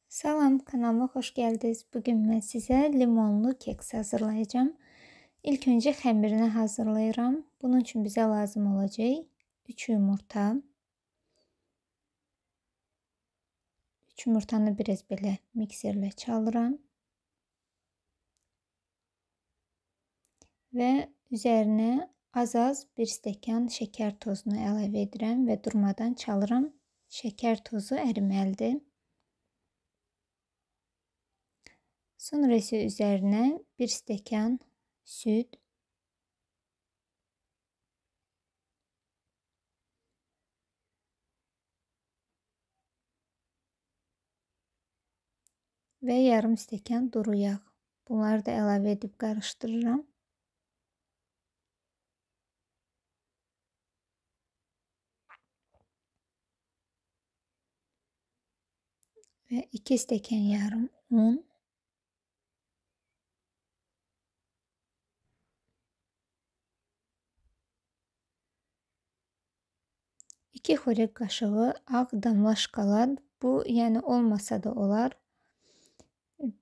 Salam, kanalıma xoş gəldiniz. Bugün mən sizə limonlu keks hazırlayacağım. İlk öncə xəmirini hazırlayıram. Bunun üçün bizə lazım olacaq 3 yumurta. 3 yumurtanı biraz belə mikserlə çalıram. Və üzərinə az-az 1 stəkan şəkər tozunu əlavə edirəm və durmadan çalıram. Şəkər tozu əriməlidir. Sonra isə üzərinə 1 stəkan süd və yarım stəkan duru yağ. Bunları da əlavə edib qarışdırıram. Və 2 stəkan yarım un. 2 xörək qaşığı ağ damla şokolad. Bu, yəni olmasa da olar.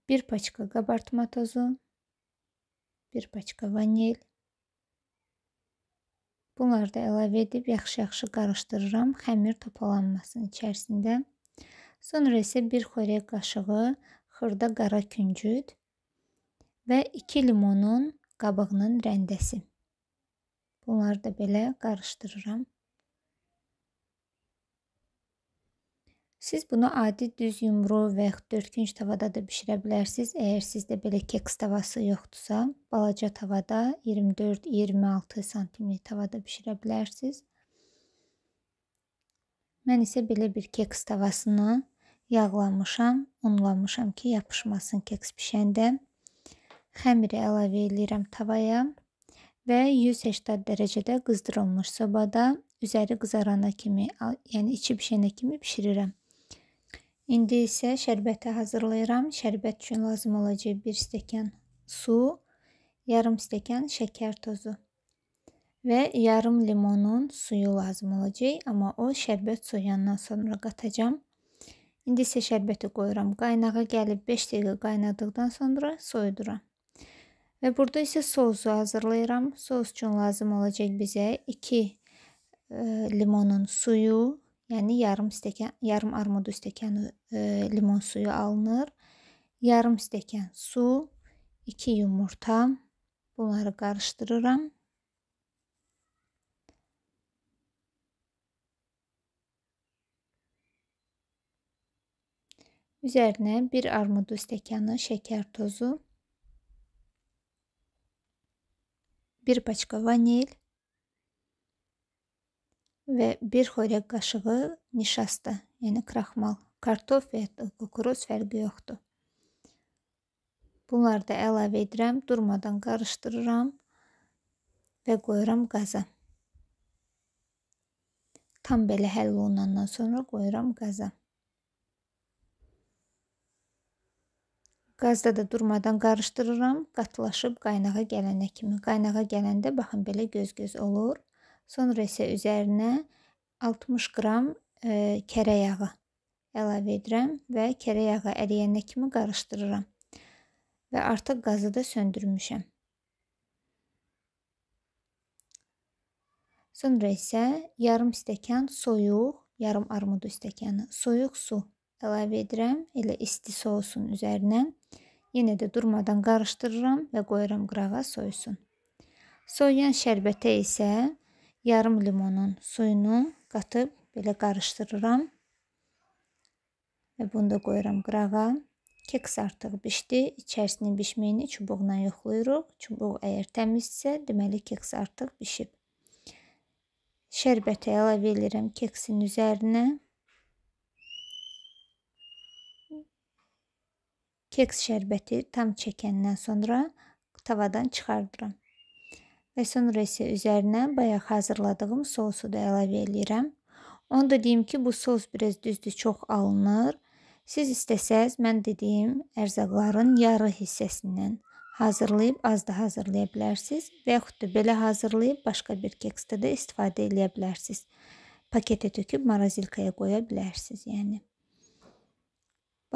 1 paçka qabartma tozu. 1 paçka vanil. Bunları da əlavə edib yaxşı-yaxşı qarışdırıram. Xəmir topalanmasın içərisində. Sonra isə 1 xörək qaşığı xırda qara küncüt və 2 limonun qabığının rəndəsi. Bunları da belə qarışdırıram. Siz bunu adi düz yumru və yaxud dörtkünc tavada da bişirə bilərsiniz. Əgər sizdə belə keks tavası yoxdursa, balaca tavada 24-26 santimlik tavada bişirə bilərsiniz. Mən isə belə bir keks tavasını yağlamışam, unlamışam ki, yapışmasın keks bişəndə. Xəmiri əlavə edirəm tavaya və 180 dərəcədə qızdırılmış sobada üzəri qızarana kimi, yəni içi bişənə kimi bişirirəm. İndi isə şərbəti hazırlayıram. Şərbət üçün lazım olacaq 1 stəkan su, yarım stəkan şəkər tozu və yarım limonun suyu lazım olacaq. Amma o şərbət soyandan sonra qatacağam. İndi isə şərbəti qoyuram. Qaynağa gəlib 5 dəqiqə qaynadıqdan sonra soyuduram. Və burada isə sousu hazırlayıram. Sos üçün lazım olacaq bizə 2 limonun suyu, yəni yarım armud stəkanı limon suyu alınır. Yarım stəkan su, 2 yumurta. Bunları qarışdırıram. Üzərinə 1 armud stəkanı şəkər tozu, 1 paçka vanil və 1 xörək qaşığı nişasta, yəni kraxmal. Kartof və kukuruz fərqi yoxdur. Bunları da əlavə edirəm, durmadan qarışdırıram və qoyuram qaza. Tam belə həll olunandan sonra qoyuram qaza. Qazda da durmadan qarışdırıram, qatılaşıb qaynağa gələnə kimi. Qaynağa gələndə baxın belə göz-göz olur. Sonra isə üzərinə 60 qram kərə yağı əlavə edirəm və kərə yağı əriyənə kimi qarışdırıram. Və artıq qazı da söndürmüşəm. Sonra isə yarım stəkan soyuq, yarım armud stəkanı soyuq su əlavə edirəm. Elə isti sousun üzərinə. Yenə də durmadan qarışdırıram və qoyuram qırağa soyusun. Soyuyan şərbətə isə yarım limonun suyunu qatıb belə qarışdırıram. Və bunu da qoyuram qırağa. Keks artıq bişdi. İçərisinin bişməyini çubuqla yoxlayırıq. Çubuq əgər təmizsə, deməli keks artıq bişib. Şərbəti əlavə edirəm keksin üzərinə. Keks şərbəti tam çəkəndən sonra tavadan çıxardıram. Və sonra isə üzərinə bayaq hazırladığım sousu da əlavə edirəm. Onu da deyim ki, bu sos biraz düzdür, çox alınır. Siz istəsəz, mən dediyim ərzaqların yarı hissəsindən hazırlayıb az da hazırlaya bilərsiniz. Və yaxud da belə hazırlayıb başqa bir keksdə də istifadə edə bilərsiniz. Paketə töküb marozilkaya qoya bilərsiniz, yəni.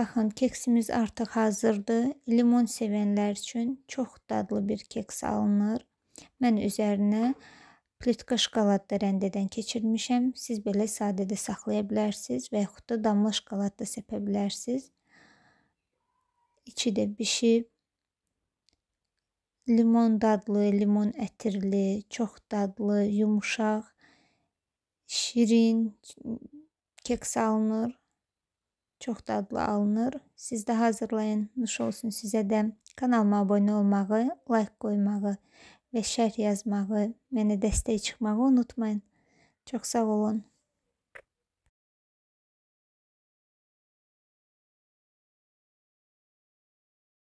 Baxın, keksimiz artıq hazırdır. Limon sevənlər üçün çox dadlı bir keks alınır. Mən üzərinə plitka şokolad da rəndədən keçirmişəm. Siz belə sadə də saxlaya bilərsiniz və yaxud da damla şokolad da səpə bilərsiniz. İçi də bişib. Limon dadlı, limon ətirli, çox dadlı, yumuşaq, şirin keks alınır. Çox dadlı alınır. Siz də hazırlayın. Nuş olsun sizə də. Kanalıma abunə olmağı, like qoymağı və şərh yazmağı, mənə dəstək çıxmağı unutmayın. Çox sağ olun.